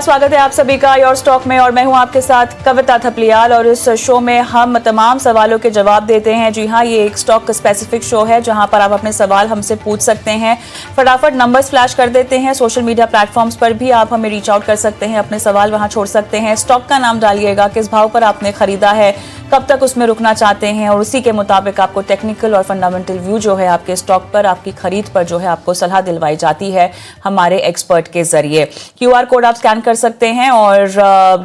नमस्कार, स्वागत है आप सभी का योर स्टॉक में और मैं हूं आपके साथ कविता थपलियाल और इस शो में हम तमाम सवालों के जवाब देते हैं। जी हां, ये एक स्टॉक स्पेसिफिक शो है जहां पर आप अपने सवाल हमसे पूछ सकते हैं। फटाफट नंबर्स फ्लैश कर देते हैं। सोशल मीडिया प्लेटफॉर्म्स पर भी आप हमें रीच आउट कर सकते हैं, अपने सवाल वहां छोड़ सकते हैं। स्टॉक का नाम डालिएगा, किस भाव पर आपने खरीदा है, कब तक उसमें रुकना चाहते हैं और उसी के मुताबिक आपको टेक्निकल और फंडामेंटल व्यू जो है आपके स्टॉक पर, आपकी खरीद पर जो है आपको सलाह दिलवाई जाती है हमारे एक्सपर्ट के जरिए। क्यूआर कोड आप स्कैन कर सकते हैं और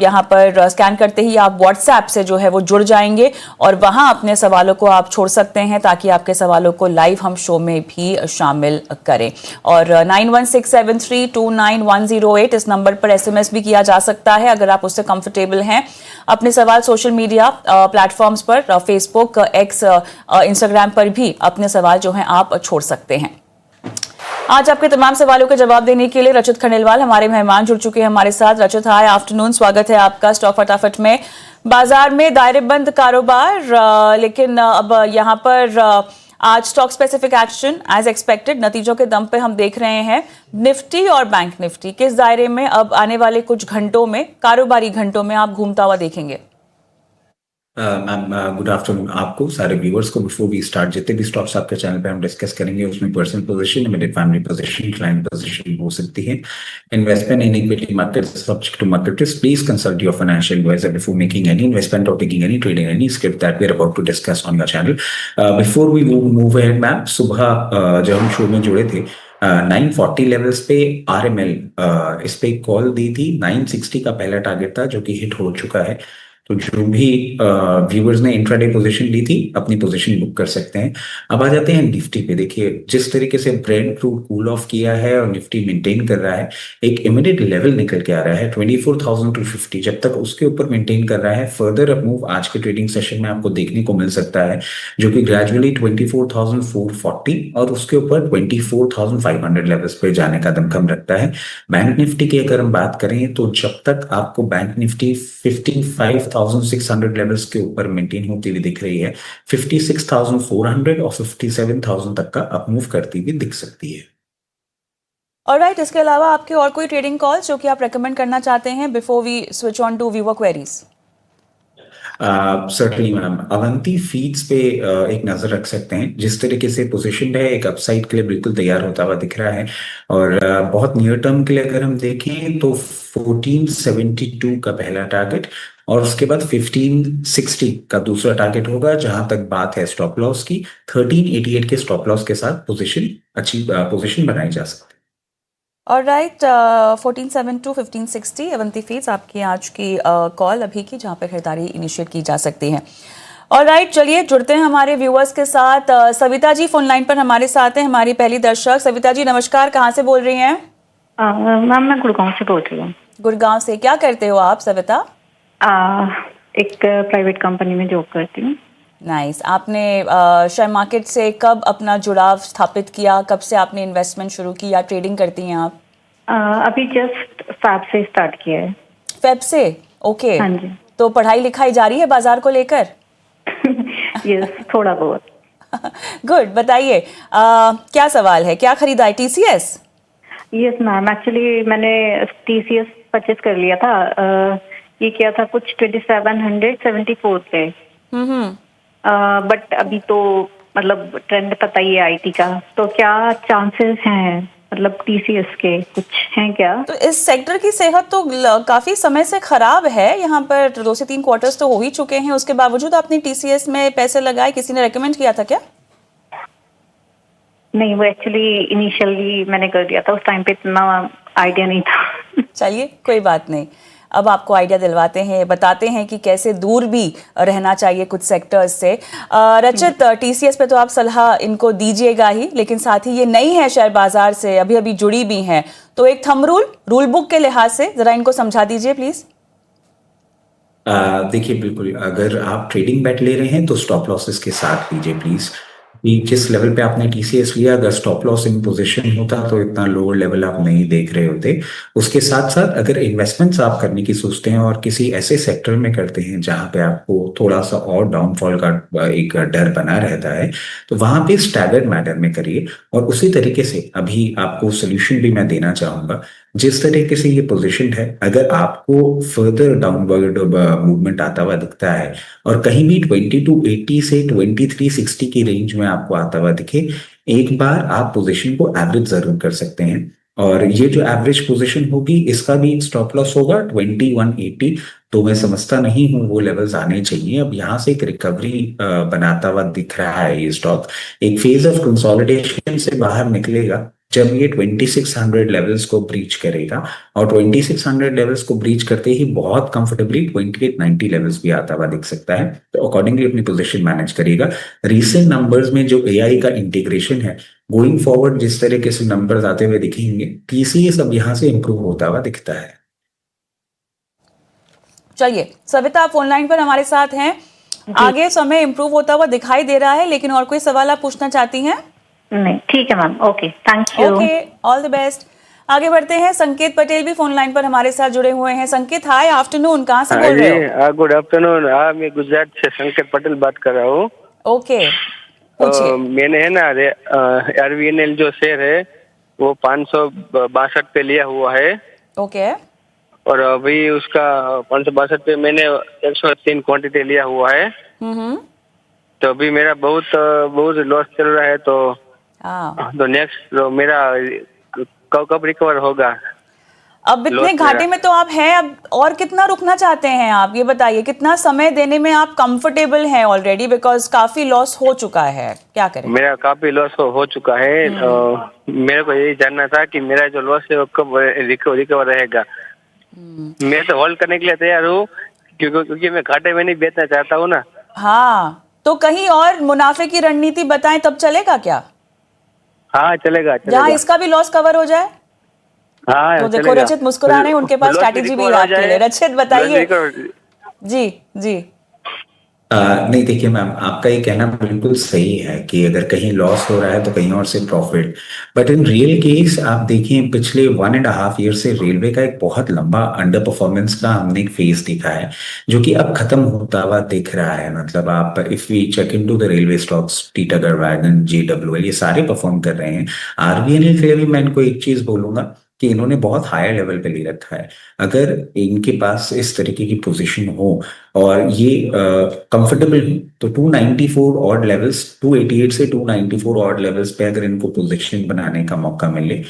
यहाँ पर स्कैन करते ही आप व्हाट्सएप से जो है वो जुड़ जाएंगे और वहां अपने सवालों को आप छोड़ सकते हैं ताकि आपके सवालों को लाइव हम शो में भी शामिल करें। और 9167329108 इस नंबर पर एसएमएस भी किया जा सकता है अगर आप उससे कंफर्टेबल हैं। अपने सवाल सोशल मीडिया प्लेटफॉर्म्स पर, फेसबुक, एक्स, इंस्टाग्राम पर भी अपने सवाल जो हैं आप छोड़ सकते हैं। आज आपके तमाम सवालों के जवाब देने के लिए रचित खंडेलवाल हमारे मेहमान जुड़ चुके हैं हमारे साथ। रचित, हाय आफ्टरनून, स्वागत है आपका स्टॉक फटाफट में। बाजार में दायरेबंद कारोबार, लेकिन अब यहाँ पर आज stock specific action as expected नतीजों के दम पे हम देख रहे हैं। निफ्टी और बैंक निफ्टी किस दायरे में अब आने वाले कुछ घंटों में, कारोबारी घंटों में आप घूमता हुआ देखेंगे? मैम गुड आफ्टरनून आपको, सारे व्यूअर्स को। बिफोर वी स्टार्ट, जितने भी स्टॉक्स आपके चैनल पे हम डिस्कस करेंगे उसमें personal position, limited family position, client position हो सकती है। Investment in equity market subject to market risk. Please consult your financial advisor before making any investment और taking any trading any script that we are about to discuss on your channel. Before we move ahead ma'am, सुबह जब हम show में जुड़े थे 940 levels पे RML इस पे कॉल दी थी। 960 का पहला टारगेट था जो कि हिट हो चुका है। तो जो भी व्यूअर्स ने इंट्राडे पोजीशन ली थी अपनी पोजीशन बुक कर सकते हैं। अब आ जाते हैं निफ्टी पे। देखिए जिस तरीके से ब्रेंट क्रूड कूल ऑफ किया है और निफ्टी मेंटेन कर रहा है, एक इमीडिएट लेवल निकल के आ रहा है 24,250। जब तक उसके ऊपर मेंटेन कर रहा है, फर्दर अप मूव आज के ट्रेडिंग सेशन में आपको देखने को मिल सकता है, जो कि ग्रेजुअली 24,440 और उसके ऊपर 24,500 लेवल्स पे जाने का दमखम रखता है। बैंक निफ्टी की अगर हम बात करें तो जब तक आपको बैंक निफ्टी 55,600 लेवल्स के ऊपर मेंटेन होती हुई दिख रही है, 56,400 और 57,000 तक का अप मूव करती हुई दिख सकती है। ऑलराइट, इसके अलावा आपके और कोई ट्रेडिंग कॉल्स जो कि आप रेकमेंड करना चाहते हैं before we switch on to viewer queries? Certainly ma'am, Avanti Feeds पे एक नजर रख सकते हैं। जिस तरीके से पोजीशन है, एक अपसाइड के लिए बिल्कुल तैयार होता हुआ दिख रहा है और बहुत नियर टर्म के लिए अगर हम देखें तो 1472 का पहला टारगेट और उसके बाद 1560 का दूसरा टारगेट होगा। जहां तक बात है स्टॉप लॉस की, 1388 के स्टॉप लॉस के साथ अच्छी पोजीशन बनाई जा सकती है। ऑलराइट, 1472 1560 अवंती फीड्स आपकी आज की कॉल अभी की, जहां पर खरीदारी इनिशिएट की जा सकती है। ऑलराइट, चलिए जुड़ते हैं हमारे व्यूअर्स के साथ। सविता जी फोन लाइन पर हमारे साथ हैं, हमारी पहली दर्शक। सविता जी नमस्कार, कहाँ से बोल रही हैं? मैम मैं गुड़गांव से बोल रही हूँ। गुड़गांव से, क्या करते हो आप सविता? एक प्राइवेट कंपनी में जॉब करती हूँ। नाइस। आपने शेयर मार्केट से कब अपना जुड़ाव स्थापित किया, कब से आपने इन्वेस्टमेंट शुरू की या ट्रेडिंग करती हैं आप? अभी जस्ट फैब से स्टार्ट किया है। फेब से? ओके। हाँ जी। तो पढ़ाई लिखाई जारी है बाजार को लेकर? यस, थोड़ा बहुत। गुड, बताइए क्या सवाल है, क्या खरीदा है? टीसीएस? यस मैम, एक्चुअली मैंने टीसीएस परचेस कर लिया था। ये किया था कुछ 2774 पे। बट अभी तो मतलब ट्रेंड पता ही है आईटी का, तो क्या चांसेस हैं मतलब टीसीएस के कुछ हैं क्या? तो इस सेक्टर की सेहत तो काफी समय से खराब है। यहाँ पर 2 से 3 क्वार्टर्स तो हो ही चुके हैं, उसके बावजूद आपने टीसीएस में पैसे लगाए, किसी ने रेकमेंड किया था क्या? नहीं, वो एक्चुअली इनिशियली मैंने कर दिया था, उस टाइम पे इतना आइडिया नहीं था। चलिए कोई बात नहीं, अब आपको आइडिया दिलवाते हैं, बताते हैं कि कैसे दूर भी रहना चाहिए कुछ सेक्टर्स से। रचित, टीसीएस पे तो आप सलाह इनको दीजिएगा ही, लेकिन साथ ही ये नई है शेयर बाजार से, अभी अभी जुड़ी भी हैं, तो एक थंब रूल बुक के लिहाज से जरा इनको समझा दीजिए प्लीज। देखिए बिल्कुल, अगर आप ट्रेडिंग बैट ले रहे हैं तो स्टॉप लॉसेस के साथ लीजिए प्लीज। जिस लेवल पे आपने टीसीएस लिया, अगर स्टॉप लॉस इन पोजीशन होता तो इतना लोअर लेवल आप नहीं देख रहे होते। उसके साथ साथ अगर इन्वेस्टमेंट्स आप करने की सोचते हैं और किसी ऐसे सेक्टर में करते हैं जहां पे आपको थोड़ा सा और डाउनफॉल का एक डर बना रहता है, तो वहां पे स्टैगर्ड मैनर में करिए। और उसी तरीके से अभी आपको सोल्यूशन भी मैं देना चाहूंगा। जिस तरीके से ये पोजीशन है, अगर आपको फर्दर डाउनवर्ड मूवमेंट आता हुआ दिखता है और कहीं भी 2280 से 2360 की रेंज में आपको आता हुआ दिखे, एक बार आप पोजीशन को एवरेज जरूर कर सकते हैं। और ये जो एवरेज पोजीशन होगी, इसका भी स्टॉप लॉस होगा 2180। तो मैं समझता नहीं हूँ वो लेवल्स आने चाहिए। अब यहाँ से एक रिकवरी बनाता हुआ दिख रहा है ये स्टॉक। एक फेज ऑफ कंसोलिडेशन से बाहर निकलेगा जब ये 2600 लेवल्स को ब्रीच करेगा, और 2600 लेवल्स को ब्रीच करते ही बहुत कंफर्टेबली 2890 लेवल्स भी आता हुआ दिख सकता है। तो अकॉर्डिंगली अपनी पोजीशन मैनेज करिएगा। रीसेंट नंबर्स में जो एआई का इंटीग्रेशन है, गोइंग फॉरवर्ड जिस तरीके से नंबर्स आते हुए दिखेंगे, टीसीएस अब यहाँ से इंप्रूव होता हुआ दिखता है। चलिए सविता, आप ऑनलाइन पर हमारे साथ हैं। आगे समय इंप्रूव होता हुआ दिखाई दे रहा है, लेकिन और कोई सवाल आप पूछना चाहती हैं? नहीं, ठीक है ma'am, okay, thank you. Okay, all the best. आगे बढ़ते हैं, संकेत पटेल भी फोन लाइन पर हमारे साथ जुड़े हुए हैं। संकेत, हाय आफ्टरनून, कहाँ से बोल रहे हो? Good afternoon. मैं गुजरात से संकेत पटेल बात कर रहा हूँ। ओके, पूछिए। मैंने है ना RVNL जो शेयर है वो 562 पे लिया हुआ है। ओके, और अभी उसका 562 पे मैंने 103 क्वांटिटी लिया हुआ है। तो अभी मेरा बहुत लॉस चल रहा है। तो नेक्स्ट मेरा कब रिकवर होगा? अब इतने घाटे में तो आप हैं, अब और कितना रुकना चाहते हैं आप? ये बताइए, कितना समय देने में आप कंफर्टेबल हैं ऑलरेडी, बिकॉज काफी लॉस हो चुका है, क्या करें? मेरा काफी लॉस हो चुका है। मेरे को यही जानना था कि मेरा जो लॉस है वो कब रिकवर रहेगा। मैं तो होल्ड करने के लिए तैयार हूँ, क्योंकि मैं घाटे में नहीं बेचना चाहता हूँ ना। हाँ, तो कहीं और मुनाफे की रणनीति बताएं, तब चलेगा क्या? हाँ, चलेगा। जहाँ इसका भी लॉस कवर हो जाए। हाँ, तो देखो रचित मुस्कुरा रहे हैं, उनके पास स्ट्रैटेजी भी है आपके लिए। रचित बताइए। जी जी। नहीं, देखिए मैम, आपका ये कहना बिल्कुल सही है कि अगर कहीं लॉस हो रहा है तो कहीं और से profit. But in real case आप देखिए, पिछले 1.5 ईयर से रेलवे का एक बहुत लंबा अंडर परफॉर्मेंस का हमने एक फेज दिखा है, जो कि अब खत्म होता हुआ दिख रहा है। मतलब आप if we check into the railway stocks, Titagarh Wagon, JWL, ये सारे परफॉर्म कर रहे हैं। RVNL के लिए भी मैं इनको एक चीज बोलूंगा कि इन्होंने बहुत हायर लेवल पे ले रखा है। अगर इनके पास इस तरीके की पोजीशन हो और ये कंफर्टेबल हो, तो 294 ऑड लेवल्स, 288 से 294 ऑड लेवल्स पे अगर इनको पोजीशन बनाने का मौका मिले,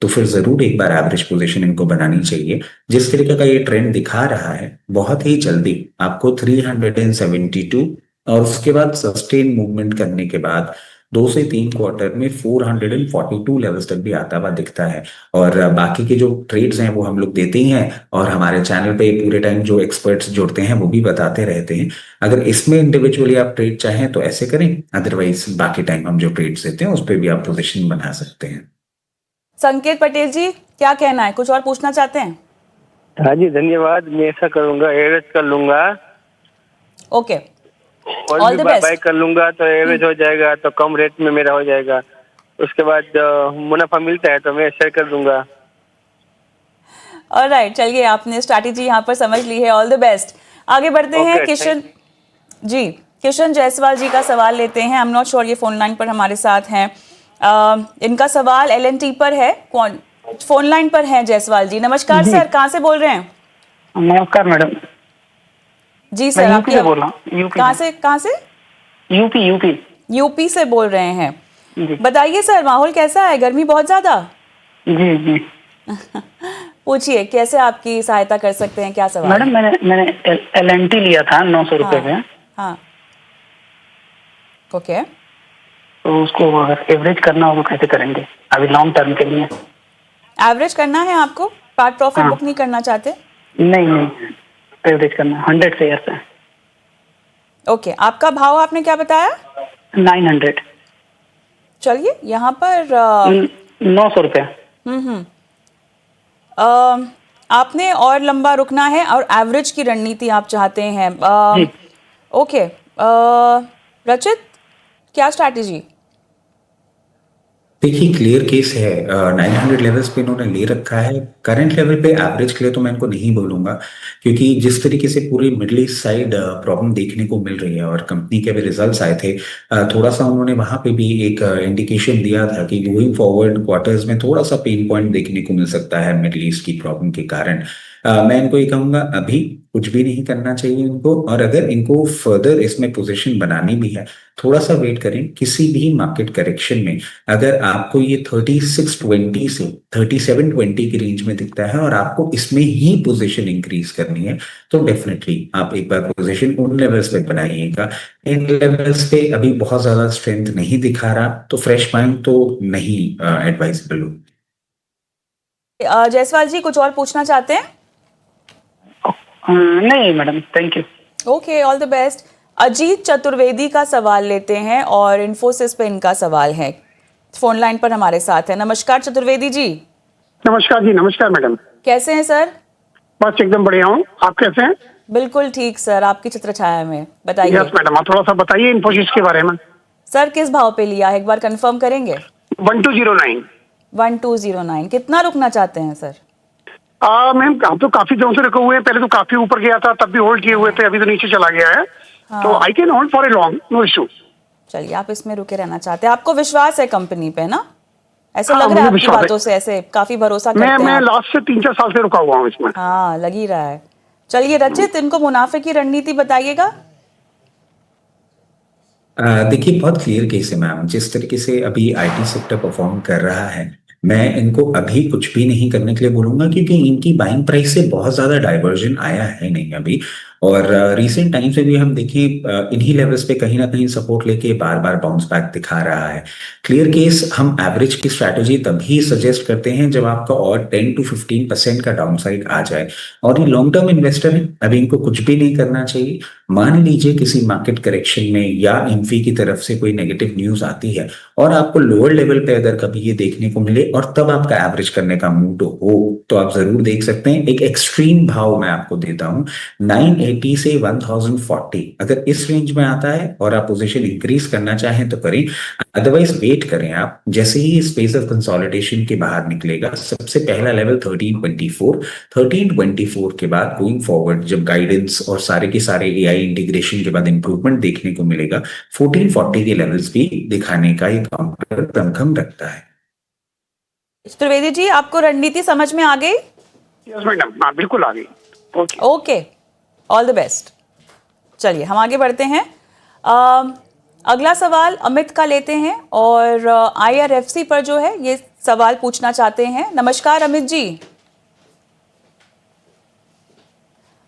तो फिर जरूर एक बार एवरेज पोजीशन इनको बनानी चाहिए। जिस तरीके का ये ट्रेंड दिखा रहा है, बहुत ही जल्दी आपको 372 और उसके बाद सस्टेन मूवमेंट करने के बाद 2 से 3 क्वार्टर में 442 लेवल्स तक भी आता हुआ दिखता है। और बाकी के जो ट्रेड्स हैं वो हम लोग देते ही हैं, और हमारे चैनल पे पूरे टाइम जो एक्सपर्ट्स जुड़ते हैं वो भी बताते रहते हैं। अगर इसमें इंडिविजुअली आप ट्रेड चाहें तो ऐसे करें, अदरवाइज बाकी टाइम हम जो ट्रेड्स देते हैं उस पर भी आप पोजिशन बना सकते हैं। संकेत पटेल जी, क्या कहना है? कुछ और पूछना चाहते हैं? हाँ जी, धन्यवाद। मैं ऐसा करूंगा, एवरेज कर लूंगा। ओके, और ऑल भी द बेस्ट। बाय कर लूंगा तो एवरेज हो जाएगा, तो कम रेट में मेरा हो जाएगा। उसके बाद मुनाफा मिलता है तो मैं शेयर कर दूंगा। ऑलराइट, चलिए आपने स्ट्रैटेजी यहाँ पर समझ ली है। All the best. आगे बढ़ते हैं। किशन जी, किशन जायसवाल जी का सवाल लेते हैं। आई एम नॉट श्योर ये फोन लाइन पर हमारे साथ हैं। इनका सवाल LNT पर है। कौन फोन लाइन पर है? जायसवाल जी, नमस्कार सर, कहाँ से बोल रहे हैं? नमस्कार मैडम जी सर, यूपी से बोल रहा हूँ। यूपी कहाँ से? यूपी से बोल रहे हैं। जी। बताइए सर, माहौल कैसा है? गर्मी बहुत ज्यादा? जी जी। पूछिए, कैसे आपकी सहायता कर सकते हैं? क्या सवाल? मैडम मैंने LNT लिया था 900 रुपए में। हाँ, ओके। तो उसको अगर एवरेज करना हो तो कैसे करेंगे अभी लॉन्ग टर्म के लिए? एवरेज करना है आपको? पार्ट प्रॉफिट बुक नहीं करना चाहते? नहीं, एवरेज करना 100 शेयर से। ओके, आपका भाव आपने क्या बताया? 900। चलिए यहाँ पर 900 रुपया। आपने और लंबा रुकना है और एवरेज की रणनीति आप चाहते हैं। ओके, रचित, क्या स्ट्रैटेजी? देखिए क्लियर केस है, 900 लेवल्स पे इन्होंने ले रखा है। करंट लेवल पे एवरेज के लिए तो मैं इनको नहीं बोलूंगा, क्योंकि जिस तरीके से पूरी मिडिल ईस्ट साइड प्रॉब्लम देखने को मिल रही है और कंपनी के भी रिजल्ट्स आए थे, थोड़ा सा उन्होंने वहां पे भी एक इंडिकेशन दिया था कि गोइंग फॉरवर्ड क्वार्टर्स में थोड़ा सा पेन पॉइंट देखने को मिल सकता है मिडिल ईस्ट की प्रॉब्लम के कारण। मैं इनको ये कहूंगा अभी कुछ भी नहीं करना चाहिए इनको, और अगर इनको फर्दर इसमें पोजीशन बनानी भी है थोड़ा सा वेट करें। किसी भी मार्केट करेक्शन में अगर आपको ये 3620 से 3720 की रेंज में दिखता है और आपको इसमें ही पोजीशन इंक्रीज करनी है, तो डेफिनेटली आप एक बार पोजीशन उन लेवल्स पे बनाइएगा। इन लेवल्स पे अभी बहुत ज्यादा स्ट्रेंथ नहीं दिखा रहा, तो फ्रेश माइंड तो नहीं एडवाइजेबल हो। जायसवाल जी कुछ और पूछना चाहते हैं? नहीं madam, thank you. Okay, all the best. Ajit Chaturvedi का सवाल लेते हैं और इन्फोसिस पे इनका सवाल है। फोन लाइन पर हमारे साथ है। नमस्कार चतुर्वेदी जी। नमस्कार जी। नमस्कार मैडम। कैसे हैं सर? बस एकदम बढ़िया हूँ, आप कैसे हैं? बिल्कुल ठीक सर, आपकी छत्र छाया में। बताइए। यस मैडम, आप थोड़ा सा बताइए इन्फोसिस के बारे में। सर किस भाव पे लिया है, एक बार कंफर्म करेंगे? 1209। 1209। कितना रुकना चाहते हैं सर? मैम हम तो काफी दिनों से रुके हुए हैं, पहले तो काफी ऊपर गया था तब भी होल्ड किए हुए थे, अभी तो नीचे चला गया है। हाँ। तो I can hold for a long, no issue. चलिए, आप इसमें रुके रहना चाहते हैं। आपको विश्वास है कंपनी पे ना? ऐसे हाँ, लग रहा है मुझे आपकी विश्वास है। बातों से, ऐसे काफी भरोसा करते हैं मैं आप। लास्ट से 3-4 साल से रुका हुआ हूँ इसमें। हाँ, लग ही रहा है। चलिए रचित, इनको मुनाफे की रणनीति बताइएगा। देखिए बहुत क्लियर केस है मैम, जिस तरीके से अभी आईटी सेक्टर परफॉर्म कर रहा है, मैं इनको अभी कुछ भी नहीं करने के लिए बोलूंगा, क्योंकि इनकी बाइंग प्राइस से बहुत ज्यादा डाइवर्जन आया है नहीं अभी। और रीसेंट टाइम से भी हम देखें इन्हीं लेवल्स पे कहीं ना कहीं सपोर्ट लेके बार बार बाउंस बैक दिखा रहा है। क्लियर केस हम एवरेज की स्ट्रैटेजी तभी सजेस्ट करते हैं जब आपका और 10 to 15% का डाउनसाइड आ जाए, और ये लॉन्ग टर्म इन्वेस्टर है, अभी इनको कुछ भी नहीं करना चाहिए। मान लीजिए किसी मार्केट करेक्शन में या इन्फी की तरफ से कोई नेगेटिव न्यूज आती है और आपको लोअर लेवल पे अगर कभी ये देखने को मिले और तब आपका एवरेज करने का मूड हो, तो आप जरूर देख सकते हैं। एक एक्सट्रीम भाव मैं आपको देता हूं, 980 से 1040 अगर इस रेंज में आता है और आप पोजीशन इंक्रीज करना चाहें तो करें, अदरवाइज वेट करें आप। जैसे ही स्पेस ऑफ कंसोलिडेशन के बाहर निकलेगा, सबसे पहला लेवल 1324 के बाद गोइंग फॉरवर्ड जब गाइडेंस और सारे के सारे एआई इंटीग्रेशन के बाद इंप्रूवमेंट देखने को मिलेगा, 1440 के लेवल्स भी दिखाने का एक काउंटर दमखम रखता है। त्रिवेदी जी, आपको रणनीति समझ में आ गई? यस मैडम, हाँ बिल्कुल आ गई। Okay okay, all the best. चलिए हम आगे बढ़ते हैं। अगला सवाल अमित का लेते हैं और आईआरएफसी पर जो है ये सवाल पूछना चाहते हैं। नमस्कार अमित जी।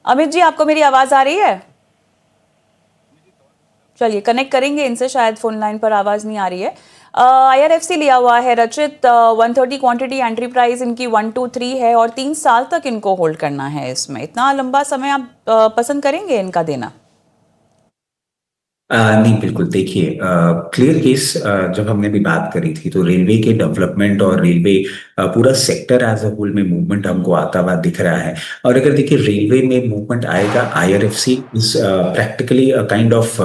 अमित जी, आपको मेरी आवाज आ रही है? चलिए कनेक्ट करेंगे इनसे, शायद फोन लाइन पर आवाज नहीं आ रही है। आईआरएफसी लिया हुआ है रचित, 130 क्वांटिटी, एंट्री प्राइस इनकी 123 है और 3 साल तक इनको होल्ड करना है। इसमें इतना लंबा समय आप पसंद करेंगे इनका देना? नहीं बिल्कुल। देखिए क्लियर केस, जब हमने भी बात करी थी तो रेलवे के डेवलपमेंट और रेलवे पूरा सेक्टर एज अ होल में मूवमेंट हमको आता हुआ दिख रहा है। और अगर देखिए रेलवे में मूवमेंट आएगा, IRFC is practically a kind of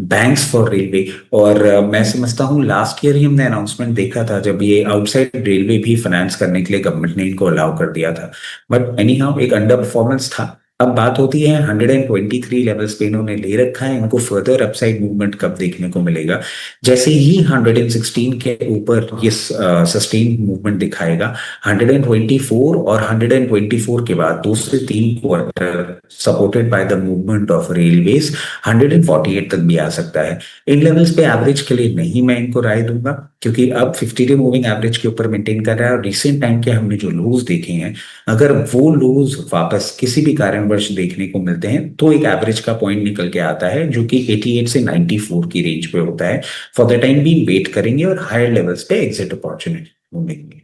banks for railway. और मैं समझता हूँ लास्ट ईयर ही हमने अनाउंसमेंट देखा था जब ये आउटसाइड रेलवे भी फाइनेंस करने के लिए गवर्नमेंट ने इनको अलाउ कर दिया था, बट एनी हाउ एक अंडर परफॉर्मेंस था। अब बात होती है 123 लेवल्स पे इन्होंने ले रखा है, इनको फर्दर अपसाइड मूवमेंट कब देखने को मिलेगा? जैसे ही 116 के ऊपर ये सस्टेन मूवमेंट दिखाएगा, 124 और 124 के बाद 2 से 3 quarter supported by the movement of railways 148 तक भी आ सकता है। इन लेवल्स पे एवरेज के लिए नहीं मैं इनको राय दूंगा, क्योंकि अब 50 डे मूविंग एवरेज के ऊपर मेंटेन कर रहा है और रिसेंट टाइम के हमने जो लोज देखे हैं, अगर वो लोज वापस किसी भी कारणवश देखने को मिलते हैं तो एक एवरेज का पॉइंट निकल के आता है जो कि 88 से 94 की रेंज पे होता है। फॉर द टाइम भी वेट करेंगे और हायर लेवल्स पे एग्जिट अपॉर्चुनिटी ढूंढेंगे।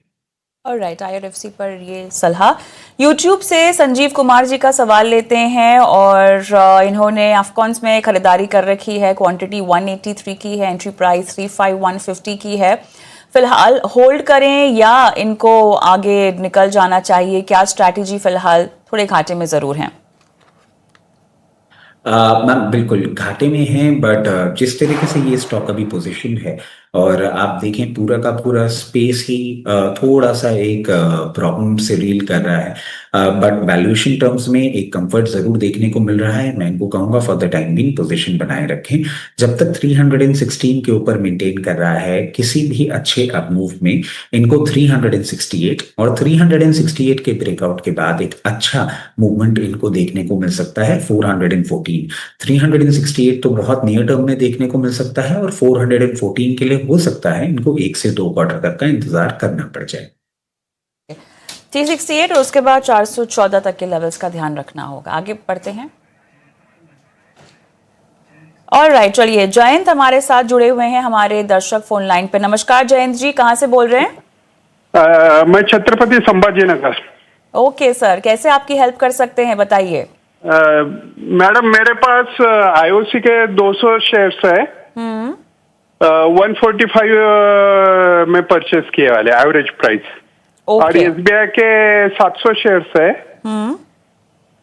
ऑलराइट, आईआरएफसी पर ये सलाह। यूट्यूब से संजीव कुमार जी का सवाल लेते हैं और इन्होंने अफकॉन्स में खरीदारी कर रखी है, क्वांटिटी 183 की है, एंट्री प्राइस 35150 की है। फिलहाल होल्ड करें या इनको आगे निकल जाना चाहिए? क्या स्ट्रैटेजी? फिलहाल थोड़े घाटे में जरूर हैं। मैम बिल्कुल घाटे में है, बट जिस तरीके से ये स्टॉक अभी पोजीशन है, और आप देखें पूरा का पूरा स्पेस ही थोड़ा सा एक प्रॉब्लम से डील कर रहा है, बट वैल्यूएशन टर्म्स में एक कंफर्ट जरूर देखने को मिल रहा है। मैं इनको कहूंगा for the time being position बनाए रखें। जब तक 316 के ऊपर मेंटेन कर रहा है, किसी भी अच्छे अप मूव में इनको 368 और 368 के ब्रेकआउट के बाद एक अच्छा मूवमेंट इनको देखने को मिल सकता है 414। 368 तो बहुत नियर टर्म में देखने को मिल सकता है, और 414 के लिए हो सकता है इनको 1 से 2 क्वार्टर तक का इंतजार करना पड़ जाए। 368 और उसके बाद 414 तक के लेवल्स का ध्यान रखना होगा। आगे बढ़ते हैं। ऑलराइट, चलिए जयंत हमारे साथ जुड़े हुए हैं, हमारे दर्शक फोन लाइन पे। नमस्कार जयंत जी, कहाँ से बोल रहे हैं? मैं छत्रपति संभाजी नगर। ओके सर, कैसे आपकी हेल्प कर सकते हैं, बताइए। मैडम मेरे पास आईओसी के 200 शेयर्स है, 145 में परचेस किए वाले एवरेज प्राइस, और एसबीआई के 700 शेयर्स है,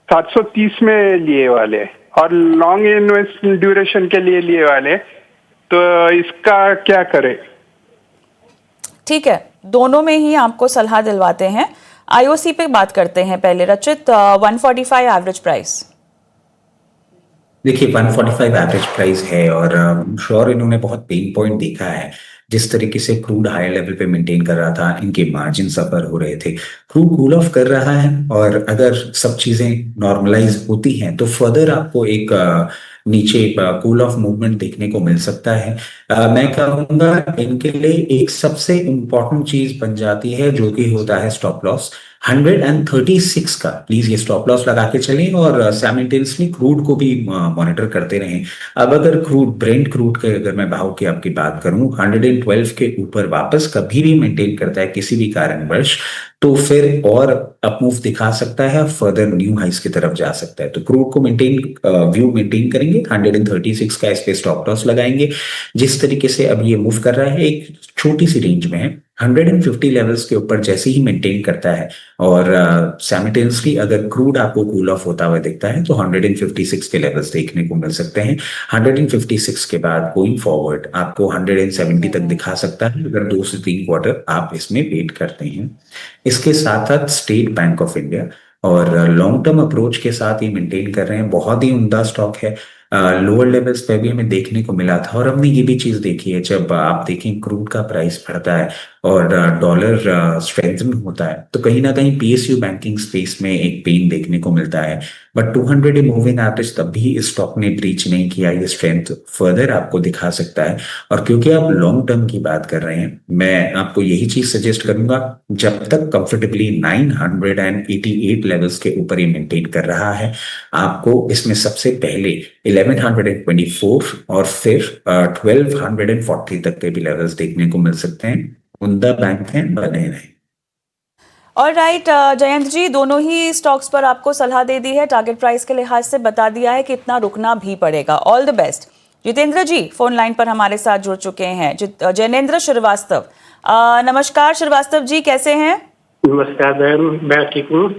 730 में लिए वाले, और लॉन्ग इन्वेस्ट ड्यूरेशन के लिए वाले, तो इसका क्या करें? ठीक है, दोनों में ही आपको सलाह दिलवाते हैं। आईओसी पे बात करते हैं पहले। रचित, 145 एवरेज प्राइस। देखिए 145 एवरेज प्राइस है, और श्योर इन्होंने बहुत पेन पॉइंट देखा है। जिस तरीके से क्रूड हाई लेवल पे मेंटेन कर रहा था, इनके मार्जिन सफर हो रहे थे। क्रूड कूल ऑफ कर रहा है, और अगर सब चीजें नॉर्मलाइज होती हैं तो फर्दर आपको एक नीचे कूल ऑफ मूवमेंट देखने को मिल सकता है। मैं कहूँगा इनके लिए एक सबसे इम्पोर्टेंट चीज बन जाती है जो कि होता है स्टॉप लॉस 136 का। प्लीज ये स्टॉप लॉस लगा के चलें, और साइमल्टेनियसली क्रूड को भी मॉनिटर करते रहें। अब अगर ब्रेंट क्रूड के अगर मैं भाव की आपकी बात करूं, 112 के ऊपर वापस कभी भी मेंटेन करता है किसी भी कारणवश, तो फिर और अपमूव दिखा सकता है, फर्दर न्यू हाइस की तरफ जा सकता है। तो क्रूड को व्यू मेंटेन करेंगे, 136 का इस पे स्टॉप लॉस लगाएंगे। जिस तरीके से अब ये मूव कर रहा है एक छोटी सी रेंज में है, 150 लेवल्स के ऊपर जैसे ही मेंटेन करता है, और साइमल्टेनियसली अगर क्रूड आपको कूल ऑफ होता हुआ दिखता है तो 156 के लेवल्स देखने को मिल सकते हैं। 156 के बाद गोइंग फॉरवर्ड आपको 170 तक दिखा सकता है, अगर 2 से 3 क्वार्टर आप इसमें वेट करते हैं। इसके साथ साथ स्टेट बैंक ऑफ इंडिया और लॉन्ग टर्म अप्रोच के साथ ही मेंटेन कर रहे हैं। बहुत ही उम्दा स्टॉक है। लोअर लेवल्स पे भी हमें देखने को मिला था, और हमने ये भी चीज देखी है, जब आप देखें क्रूड का प्राइस बढ़ता है और डॉलर स्ट्रेंथन होता है, तो कहीं ना कहीं पीएसयू बैंकिंग स्पेस में एक पेन देखने को मिलता है। बट 200 मूविंग एवरेज तब भी इस स्टॉक ने ब्रीच नहीं किया। ये स्ट्रेंथ फर्दर आपको दिखा सकता है, और क्योंकि आप लॉन्ग टर्म की बात कर रहे हैं, मैं आपको यही चीज सजेस्ट करूंगा, जब तक कंफर्टेबली 988 लेवल्स के ऊपर ही मेंटेन कर रहा है, आपको इसमें सबसे पहले 1124 और फिर 1240 तक के भी लेवल्स देखने को मिल सकते हैं। उम्दा बैंक है, बने रहे। ऑलराइट जयंत जी, दोनों ही स्टॉक्स पर आपको सलाह दे दी है, टारगेट प्राइस के लिहाज से बता दिया है कि इतना रुकना भी पड़ेगा। All the best. Jitendra ji phone line पर हमारे साथ जुड़ चुके हैं। जैनेंद्र श्रीवास्तव, नमस्कार श्रीवास्तव जी, कैसे हैं? नमस्कार मैम, मैं ठीक हूँ।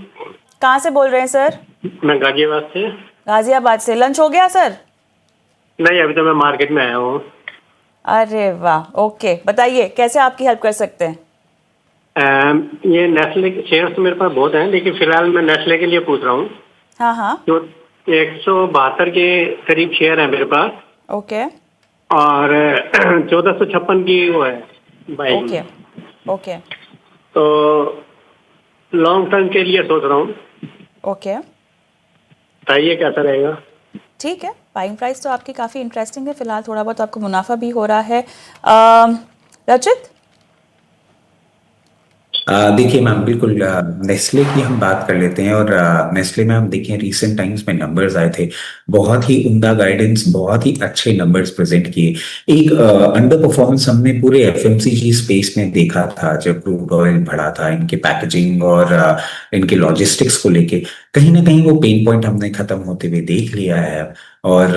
कहाँ से बोल रहे हैं सर? मैं गाजियाबाद से। गाजियाबाद से। लंच हो गया सर? नहीं, अभी तो मैं मार्केट में आया हूँ। अरे वाह, ओके, बताइए कैसे आपकी हेल्प कर सकते हैं? ये नेस्ले के शेयर्स तो मेरे पास बहुत हैं, लेकिन फिलहाल मैं नेस्ले के लिए पूछ रहा हूँ। हाँ हाँ, तो 172 के करीब शेयर है मेरे पास। ओके, और 1456 की वो है बाइक। ओके ओके तो लॉन्ग टर्म के लिए सोच रहा हूँ, ओके, बताइए कैसा रहेगा? ठीक है। बाइंग प्राइस तो आपकी काफ़ी इंटरेस्टिंग है, फिलहाल थोड़ा बहुत आपको मुनाफा भी हो रहा है। रचित? देखिए मैम, बिल्कुल नेस्ले की हम बात कर लेते हैं, और नेस्ले में हम देखें रिसेंट टाइम्स में नंबर्स आए थे, बहुत ही उम्दा गाइडेंस, बहुत ही अच्छे नंबर्स प्रेजेंट किए। एक अंडर परफॉर्मेंस हमने पूरे एफएमसीजी स्पेस में देखा था, जब क्रूड ऑयल बढ़ा था, इनके पैकेजिंग और इनके लॉजिस्टिक्स को लेके कहीं ना कहीं वो पेन पॉइंट हमने खत्म होते हुए देख लिया है। और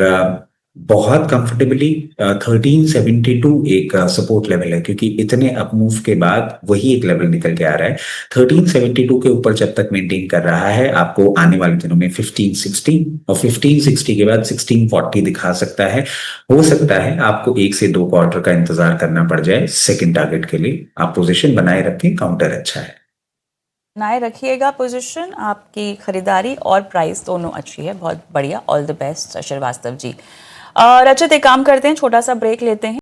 बहुत कंफर्टेबली 1372 एक सपोर्ट लेवल है, क्योंकि इतने अपमूव के बाद वही एक लेवल निकल के आ रहा है। 1372 के ऊपर जब तक मेंटेन कर रहा है, आपको आने वाले दिनों में 1560 और 1560 के बाद 1640 दिखा सकता है। हो सकता है आपको 1 से 2 क्वार्टर का इंतजार करना पड़ जाए सेकंड टारगेट के लिए। आप पोजीशन बनाए रखें, काउंटर अच्छा है। बनाए रखिएगा पोजीशन, आपकी खरीदारी और प्राइस दोनों अच्छी है। बहुत बढ़िया, all the best Srivastava ji. रचित, एक काम करते हैं, छोटा सा ब्रेक लेते हैं।